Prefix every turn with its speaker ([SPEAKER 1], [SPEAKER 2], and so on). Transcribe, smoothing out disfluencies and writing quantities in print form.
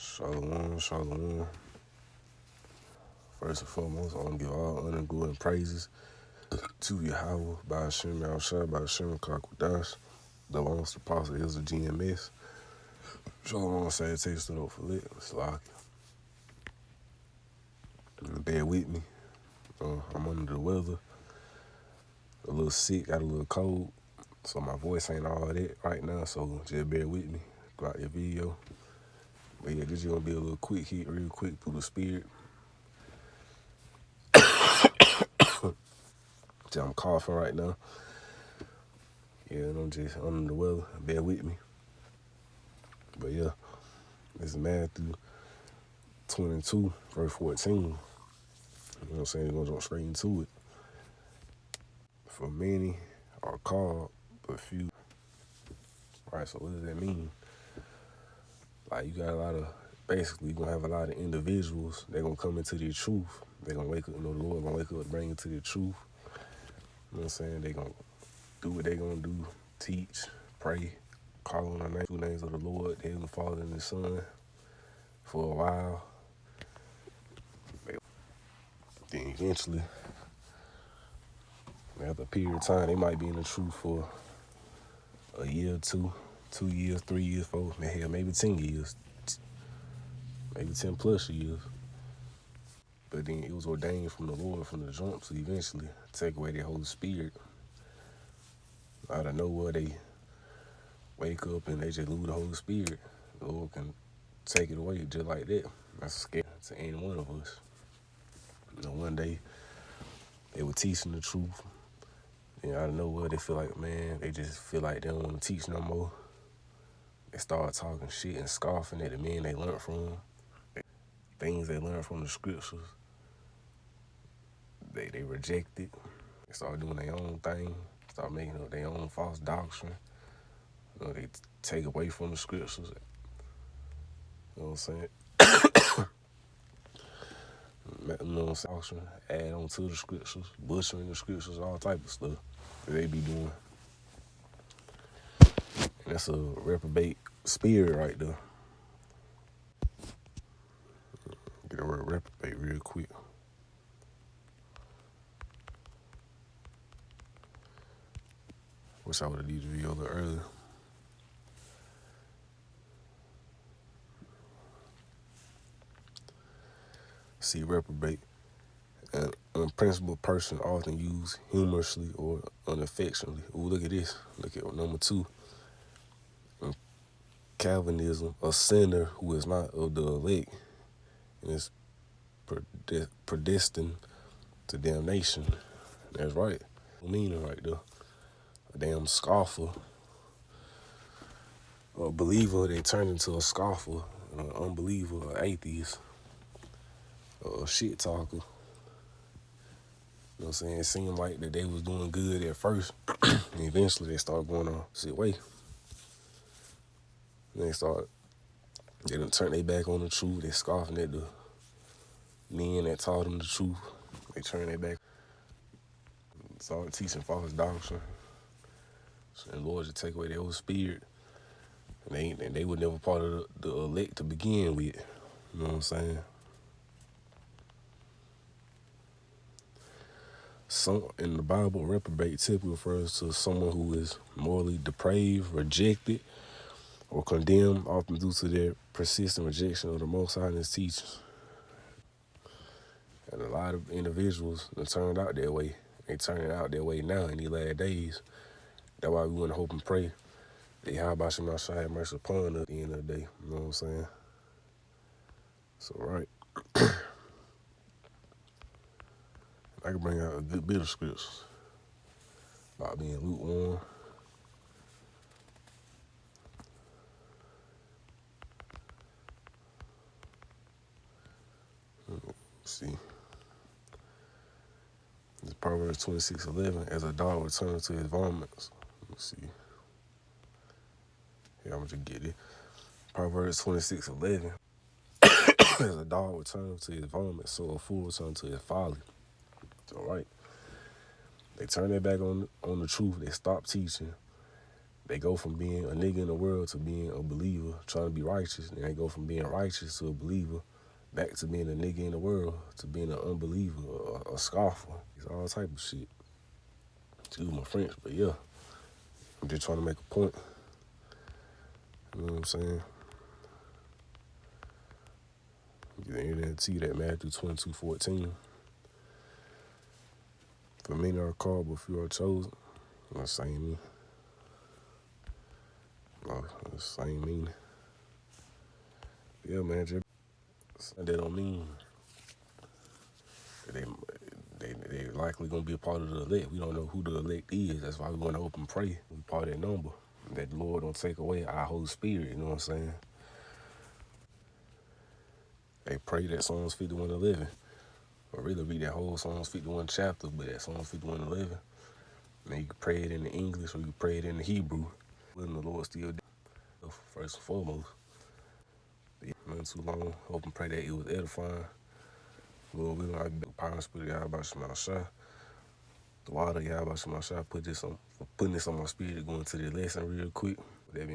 [SPEAKER 1] Shalom, shalom. First and foremost, I want to give all honor, glory, and praises to Yahweh, by Hashem, Yahushua, by Hashem, Kakwadash, the longest apostle is the GMS. Shalom, salutation stood up for lit, Slack. Bear with me. I'm under the weather, a little sick, got a little cold, so my voice ain't all that right now, so just bear with me throughout your video. But yeah, this is going to be a little quick hit, real quick through the spirit. I'm coughing right now. Yeah, and I'm just under the weather. Bear with me. But yeah, this is Matthew 22, verse 14. You know what I'm saying? We're going to jump straight into it. For many are called, but few. Right, so what does that mean? Like, you got a lot of, basically, you're going to have a lot of individuals. They're going to come into their truth. They're going to wake up, the Lord going to wake up and bring into their truth. You know what I'm saying? They're going to do what they're going to do, teach, pray, call on the two names of the Lord, the Heavenly Father and the Son for a while. Then eventually, after a period of time, they might be in the truth for a year or 2 years, 3 years, 4, hell, maybe 10 years, maybe 10 plus years. But then it was ordained from the Lord from the jump to eventually take away their Holy Spirit. Out of nowhere, they wake up and they just lose the Holy Spirit. The Lord can take it away just like that. That's scary to any one of us. You know, one day they were teaching the truth. And out of nowhere, they feel like, man, they just feel like they don't want to teach no more. They start talking shit and scoffing at the men they learned from. Things they learned from the scriptures. They reject it. They start doing their own thing. Start making up their own false doctrine. You know, they take away from the scriptures. You know what I'm saying? You know what I'm saying? Add on to the scriptures, butchering the scriptures, all type of stuff that they be doing. And that's a reprobate spirit right there. Get a word reprobate real quick. Wish I would have did the video a little earlier. See, reprobate. An unprincipled person often used humorously or unaffectionately. Ooh, look at this. Look at number 2. Calvinism, a sinner who is not of the elect and is predestined to damnation. That's right. Meaning right there. A damn scoffer. A believer, they turn into a scoffer. An unbeliever, an atheist. A shit talker. You know what I'm saying? It seemed like that they was doing good at first. And eventually they start going on shit way. And they done turn their back on the truth. They scoffing at the men that taught them the truth. They turn their back. Start teaching false doctrine. And Lord just take away their whole spirit. And they were never part of the elect to begin with. You know what I'm saying? In the Bible, reprobate typically refers to someone who is morally depraved, rejected, or condemned, often due to their persistent rejection of the Most High and His teachings. And a lot of individuals that turned out that way. They turning out that way now in these last days. That's why we want to hope and pray that Yahweh Shem Shai have mercy upon us at the end of the day. You know what I'm saying? So, right. I can bring out a good bit of scriptures about being lukewarm. Let's see. It's Proverbs 26:11. As a dog returns to his vomits. Let's see. Yeah, I'm going to just get it. Proverbs 26:11. As a dog returns to his vomit, so a fool returns to his folly. So, right. They turn their back on the truth. They stop teaching. They go from being a nigga in the world to being a believer, trying to be righteous. And they go from being righteous to a believer, back to being a nigga in the world, to being an unbeliever, a scoffer. It's all type of shit. Excuse my French, but yeah. I'm just trying to make a point. You know what I'm saying? You see that Matthew 22:14. For many are called, but few are chosen. The same me. No, the same meaning. Yeah, man, just that don't mean that they likely gonna be a part of the elect. We don't know who the elect is. That's why we want to open pray. We part of that number. That the Lord don't take away our Holy Spirit. You know what I'm saying? They pray that Psalms 51:11. Or really read that whole Psalms 51 chapter, but that Psalms 51:11. Man, you can pray it in the English or you can pray it in the Hebrew. Letting the Lord still do first and foremost. But yeah, nothing too long. Hope and pray that it was edifying. Lord willing, I be power and spirit of God about Shema Shah. The water, God about Shema Shah. Put this on, for putting this on my spirit to go into the lesson real quick. With that being